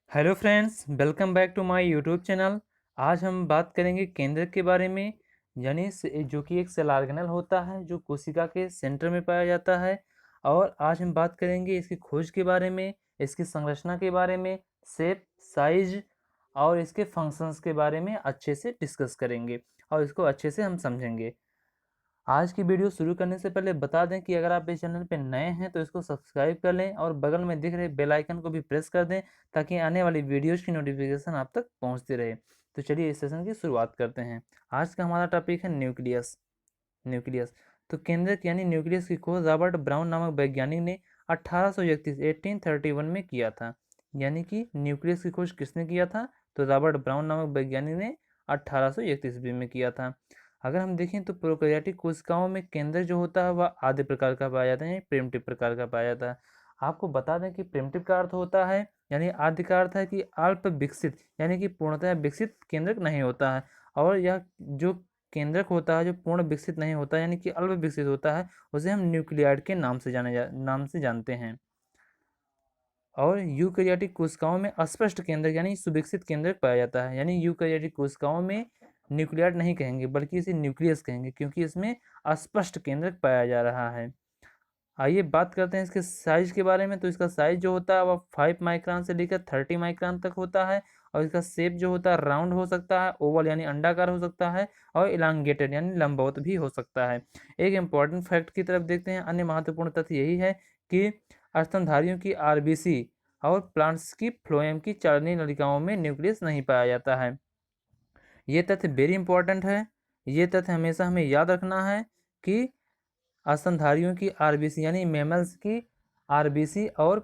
Hello friends, welcome back to my YouTube channel. आज हम बात करेंगे केंद्रक के बारे में, यानी जो कि एक सेल ऑर्गेनल होता है जो कोशिका के सेंटर में पाया जाता है। और आज हम बात करेंगे इसकी खोज के बारे में, इसकी संरचना के बारे में, शेप, साइज और इसके फंक्शंस के बारे में अच्छे से डिस्कस करेंगे और इसको अच्छे से हम समझेंगे। आज की वीडियो शुरू करने से पहले बता दें कि अगर आप इस चैनल पर नए हैं तो इसको सब्सक्राइब कर लें और बगल में दिख रहे बेल आइकन को भी प्रेस कर दें ताकि आने वाली वीडियोज़ की नोटिफिकेशन आप तक पहुंचती रहे। तो चलिए इस सेशन की शुरुआत करते हैं। आज का हमारा टॉपिक है न्यूक्लियस। न्यूक्लियस तो केंद्रक यानी न्यूक्लियस की खोज रॉबर्ट ब्राउन नामक वैज्ञानिक ने 1831 में किया था। यानी कि न्यूक्लियस की खोज किसने किया था? तो रॉबर्ट ब्राउन नामक वैज्ञानिक ने 1831 में किया था। अगर हम देखें तो प्रोकैरियोटिक कोशिकाओं में केंद्रक जो होता है वह आद्य प्रकार का पाया जाता है, प्रिमिटिव प्रकार का पाया जाता है। आपको बता दें कि प्रिमिटिव का अर्थ होता है, यानी आद्य का अर्थ है कि अल्प विकसित, यानी कि पूर्णतः विकसित केंद्रक नहीं होता है। और यह जो केंद्रक होता है जो पूर्ण विकसित नहीं होता यानी कि अल्प विकसित होता है, उसे हम न्यूक्लियाइड के नाम से जानते हैं। और यूकैरियोटिक कोशिकाओं में अस्पष्ट केंद्रक यानी सुविकसित केंद्रक पाया जाता है। यानी यूकैरियोटिक कोशिकाओं में न्यूक्लियाइड नहीं कहेंगे बल्कि इसे न्यूक्लियस कहेंगे, क्योंकि इसमें अस्पष्ट केंद्रक पाया जा रहा है। आइए बात करते हैं इसके साइज के बारे में। तो इसका साइज जो होता है वह 5 माइक्रोन से लेकर 30 माइक्रोन तक होता है। और इसका शेप जो होता है राउंड हो सकता है, ओवल यानी अंडाकार हो सकता है, और इलांगेटेड यानी लंबवत भी हो सकता है। एक इम्पॉर्टेंट फैक्ट की तरफ देखते हैं। अन्य महत्वपूर्ण तथ्य यही है कि स्तनधारियों की आरबीसी और प्लांट्स की फ्लोएम की चालनीय नलिकाओं में न्यूक्लियस नहीं पाया जाता है। ये तथ्य वेरी इंपॉर्टेंट है। ये तथ्य हमेशा हमें याद रखना है कि स्तनधारियों की आरबीसी यानी मेमल्स की आरबीसी और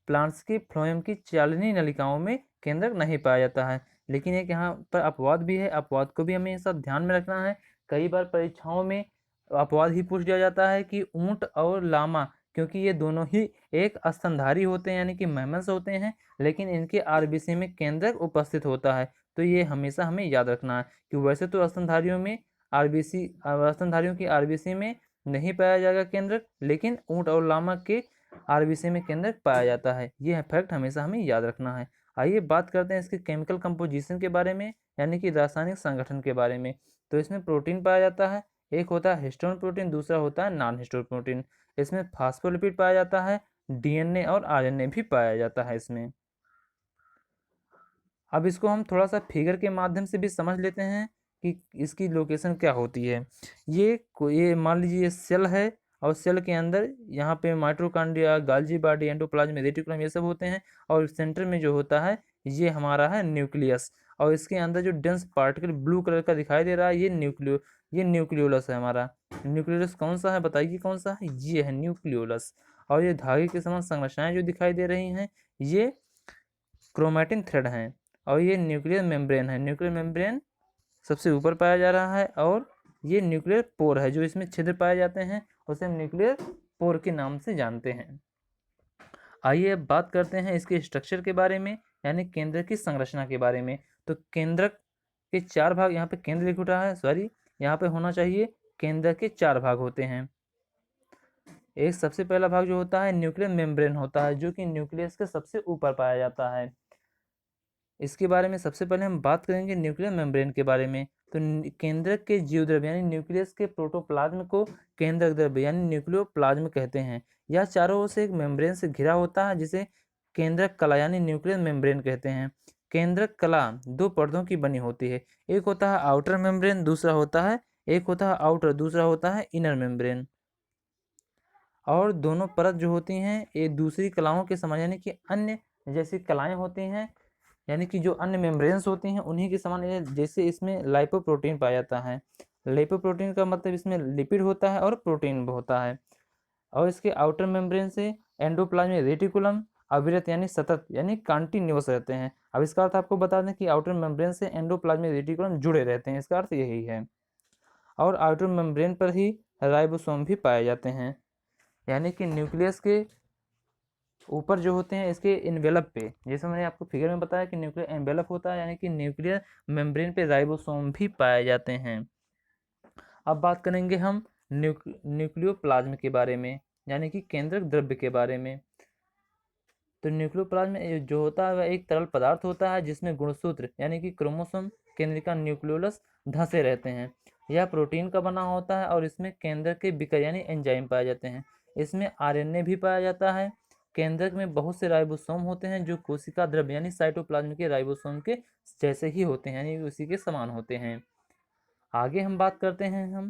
प्लांट्स की फ्लोएम की चालनीय नलिकाओं में केंद्रक नहीं पाया जाता है। लेकिन एक यहाँ पर अपवाद भी है, अपवाद को भी हमें सब ध्यान में रखना है। कई बार परीक्षाओं में अपवाद ही पूछ दिया जाता है कि ऊंट और लामा, क्योंकि ये दोनों ही एक स्तनधारी होते हैं यानी कि मैमल्स होते हैं, लेकिन इनके आरबीसी में केंद्रक उपस्थित होता है। तो ये हमेशा हमें याद रखना है कि वैसे तो स्तनधारियों की आरबीसी में नहीं पाया जाएगा केंद्रक, लेकिन ऊंट और लामा के आरबीसी में केंद्रक पाया जाता है। यह फैक्ट हमेशा हमें याद रखना है। आइए बात करते हैं इसके केमिकल कंपोजिशन के बारे में, यानी कि रासायनिक संगठन के बारे में। तो इसमें प्रोटीन पाया जाता है। एक होता है हिस्टोन प्रोटीन, दूसरा होता है नॉन हिस्टोन प्रोटीन। इसमें फास्फोलिपिड पाया जाता है, डीएनए और आरएनए भी पाया जाता है इसमें। अब इसको हम थोड़ा सा फिगर के माध्यम से भी समझ लेते हैं कि इसकी लोकेशन क्या होती है। ये मान लीजिए ये सेल है, और सेल के अंदर यहाँ पे माइटोकॉन्ड्रिया, गाल्जी बॉडी, एंडोप्लाज्म, रेटिकुलम ये सब होते हैं। और सेंटर में जो होता है ये हमारा है न्यूक्लियस। और इसके अंदर जो डेंस पार्टिकल ब्लू कलर का दिखाई दे रहा है ये न्यूक्लियोलस है हमारा। न्यूक्लियोलस कौन सा है बताइए, कौन सा है? ये है न्यूक्लियोलस। और ये धागे के समान संरचनाएं जो दिखाई दे रही हैं ये क्रोमैटिन थ्रेड हैं। और ये न्यूक्लियर मेम्ब्रेन है। न्यूक्लियर मेम्ब्रेन सबसे ऊपर पाया जा रहा है, और ये न्यूक्लियर पोर है जो इसमें छिद्र पाए जाते हैं, उसे हम न्यूक्लियर पोर के नाम से जानते हैं। आइए अब बात करते हैं इसके स्ट्रक्चर के बारे में, यानी केंद्र की संरचना के बारे में। तो केंद्रक के 4 भाग, यहाँ पे केंद्र लिख उठा है, सॉरी यहाँ पे होना चाहिए केंद्र के 4 भाग होते हैं। एक सबसे पहला भाग जो होता है न्यूक्लियर मेम्ब्रेन होता है, जो कि न्यूक्लियस के सबसे ऊपर पाया जाता है। इसके बारे में सबसे पहले हम बात करेंगे न्यूक्लियर मेम्ब्रेन के बारे में। तो केंद्रक के जीवद्रव्य यानी न्यूक्लियस के प्रोटोप्लाज्म को केंद्रक द्रव्य यानी न्यूक्लियोप्लाज्म कहते हैं। यह चारों ओर से एक मेम्ब्रेन से घिरा होता है जिसे केंद्रक कला यानी न्यूक्लियर मेम्ब्रेन कहते हैं। केंद्रक कला 2 परतों की बनी होती है। एक होता है आउटर मेम्ब्रेन, दूसरा होता है एक होता है आउटर, दूसरा होता है इनर मेम्ब्रेन। और दोनों परत जो होती हैं ये दूसरी कलाओं के समान, यानी कि अन्य जैसी कलाएं होती हैं, यानी कि जो अन्य मेम्ब्रेन्स होती हैं उन्हीं के समान। जैसे इसमें लाइपोप्रोटीन पाया जाता है। लाइपोप्रोटीन का मतलब इसमें लिपिड होता है और प्रोटीन भी होता है। और इसके आउटर मेम्ब्रेन से एंडोप्लाज्मिक रेटिकुलम अविरत यानी सतत यानी कंटिन्यूअस रहते हैं। अब इसका अर्थ आपको बता दें कि आउटर मेम्ब्रेन से एंडोप्लाज्मिक रेटिकुलम जुड़े रहते हैं, इसका अर्थ यही है। और आउटर मेम्ब्रेन पर ही राइबोसोम भी पाए जाते हैं, यानी कि न्यूक्लियस के ऊपर जो होते हैं इसके इन्वेलप पे, जैसे मैंने आपको फिगर में बताया कि न्यूक्लियर एनवेलप होता है, यानी कि न्यूक्लियर मेम्ब्रेन पे राइबोसोम भी पाए जाते हैं। अब बात करेंगे हम न्यूक्लियोप्लाज्म के बारे में, यानी कि केंद्रक द्रव्य के बारे में। तो न्यूक्लियोप्लाज्म जो होता है वह एक तरल पदार्थ होता है जिसमें गुणसूत्र यानी कि क्रोमोसोम केंद्रिका न्यूक्लियोलस धंसे रहते हैं। यह प्रोटीन का बना होता है और इसमें केंद्रक के विकर यानी एंजाइम पाए जाते हैं। इसमें आरएनए भी पाया जाता है। केंद्रक में बहुत से राइबोसोम होते हैं जो कोशिका द्रव्य यानी साइटोप्लाज्म के राइबोसोम के जैसे ही होते हैं यानी उसी के समान होते हैं। आगे हम बात करते हैं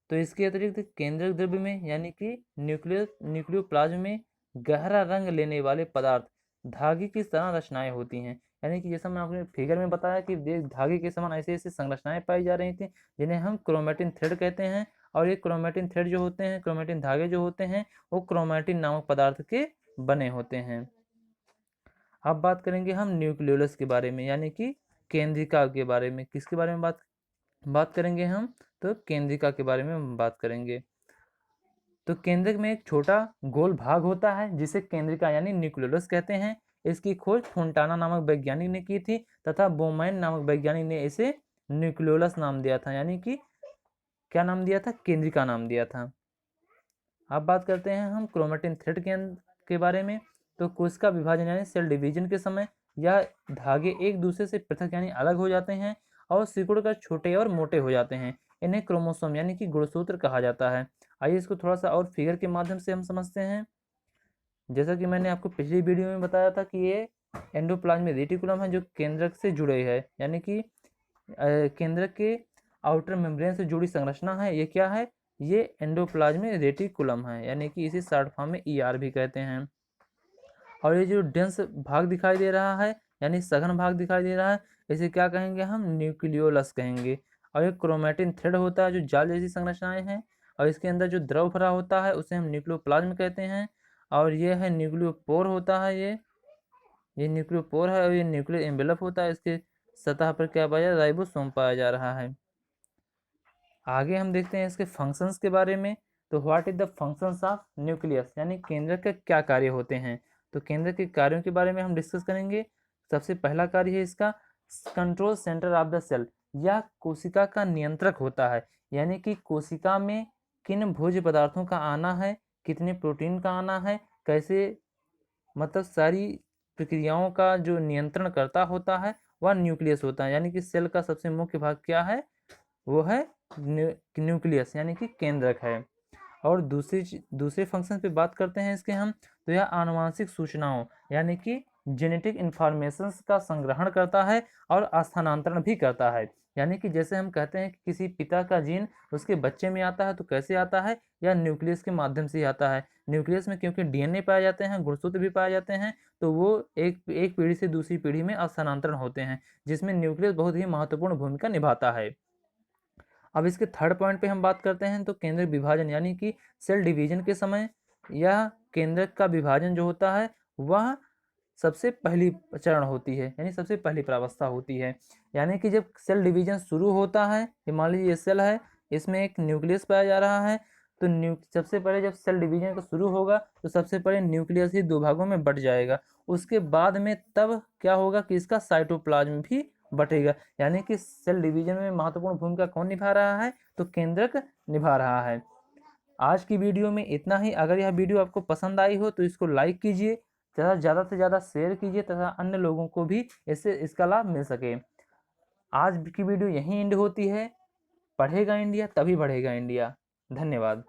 तो इसके अतिरिक्त केंद्रक द्रव्य में यानी कि न्यूक्लियोप्लाज्म में गहरा रंग लेने वाले पदार्थ धागे की तरह रचनाएं होती हैं। यानी कि जैसा मैं आपने फिगर में बताया कि धागे के समान ऐसे ऐसे संरचनाएं पाई जा रही थी जिन्हें हम क्रोमेटिन थ्रेड कहते हैं। और ये क्रोमेटिन थ्रेड जो होते हैं, क्रोमेटिन धागे जो होते हैं, वो क्रोमेटिन नामक पदार्थ के बने होते हैं। अब बात करेंगे हम न्यूक्लियोलस के बारे में यानी कि केंद्रिका के बारे में। किसके बारे में बात करेंगे हम? तो केंद्रिका के बारे में हम बात करेंगे। तो केंद्रक में एक छोटा गोल भाग होता है जिसे केंद्रिका यानी न्यूक्लियोलस कहते हैं। इसकी खोज फोंटाना नामक वैज्ञानिक ने की थी तथा बोमैन नामक वैज्ञानिक ने इसे न्यूक्लियोलस नाम दिया था, यानी कि क्या नाम दिया था? केंद्रिका नाम दिया था। अब बात करते हैं हम क्रोमेटिन थ्रेड के बारे में। तो कोशिका विभाजन यानी सेल डिवीजन के समय यह धागे एक दूसरे से पृथक यानी अलग हो जाते हैं और सिकुड़कर छोटे और मोटे हो जाते हैं। इन्हें क्रोमोसोम यानी कि गुणसूत्र कहा जाता है। आइए इसको थोड़ा सा और फिगर के माध्यम से हम समझते हैं। जैसा कि मैंने आपको पिछली वीडियो में बताया था कि ये एंडोप्लाज्मिक रेटिकुलम है जो केंद्रक से जुड़े है, यानी कि केंद्रक के आउटर मेम्ब्रेन से जुड़ी संरचना है। ये क्या है? ये एंडोप्लाज्मिक रेटिकुलम है, यानी कि इसे शॉर्ट फॉर्म में ER भी कहते हैं। और ये जो डेंस भाग दिखाई दे रहा है यानी सघन भाग दिखाई दे रहा है, इसे क्या कहेंगे? हम न्यूक्लियोलस कहेंगे। और ये क्रोमेटिन थ्रेड होता है जो जाल जैसी संरचनाएं हैं, और इसके अंदर जो द्रव भरा होता है उसे हम न्यूक्लियोप्लाज्म कहते हैं। और ये है न्यूक्लियोपोर होता है, ये न्यूक्लियोपोर है और ये न्यूक्लियर एनवेलप होता है। इसके सतह पर क्या पाया? राइबोसोम पाया जा रहा है। आगे हम देखते हैं इसके फंक्शंस के बारे में। तो what is the functions of nucleus यानी केंद्रक के क्या कार्य होते हैं? तो केंद्रक के कार्यों के बारे में हम डिस्कस करेंगे। सबसे पहला कार्य है इसका control centre of the cell. यह कोशिका का नियंत्रक होता है, यानी कि कोशिका में किन भोज्य पदार्थों का आना है, कितने प्रोटीन का आना है, कैसे, मतलब सारी प्रक्रियाओं का जो नियंत्रण करता होता है वह न्यूक्लियस होता है। यानी कि सेल का सबसे मुख्य भाग क्या है? वो है न्यूक्लियस यानी कि केंद्रक है। और दूसरे फंक्शन पे बात करते हैं इसके हम। तो यह आनुवांशिक सूचनाओं यानी कि जेनेटिक इंफॉर्मेशन का संग्रहण करता है और स्थानांतरण भी करता है। यानी कि जैसे हम कहते हैं कि किसी पिता का जीन उसके बच्चे में आता है, तो कैसे आता है? या न्यूक्लियस के माध्यम से आता है। न्यूक्लियस में क्योंकि DNA पाए जाते हैं, गुणसूत्र भी पाए जाते हैं, तो वो एक पीढ़ी से दूसरी पीढ़ी में स्थानांतरण होते हैं, जिसमें न्यूक्लियस बहुत ही महत्वपूर्ण भूमिका निभाता है। अब इसके थर्ड पॉइंट पे हम बात करते हैं। तो केंद्रक विभाजन यानी कि सेल डिवीजन के समय यह केंद्रक का विभाजन जो होता है वह सबसे पहली चरण होती है, यानी सबसे पहली प्रावस्था होती है। यानी कि जब सेल डिवीजन शुरू होता है, मान लीजिए ये सेल है, इसमें एक न्यूक्लियस पाया जा रहा है, तो सबसे पहले जब सेल डिवीजन का शुरू होगा तो सबसे पहले न्यूक्लियस ही दो भागों में बट जाएगा। उसके बाद में तब क्या होगा कि इसका साइटोप्लाज्म भी बटेगा। यानी कि सेल डिवीजन में महत्वपूर्ण भूमिका कौन निभा रहा है? तो केंद्रक निभा रहा है। आज की वीडियो में इतना ही। अगर यह वीडियो आपको पसंद आई हो तो इसको लाइक कीजिए तथा ज़्यादा से ज़्यादा शेयर कीजिए तथा अन्य लोगों को भी इसका लाभ मिल सके। आज की वीडियो यहीं एंड होती है। पढ़ेगा इंडिया तभी बढ़ेगा इंडिया। धन्यवाद।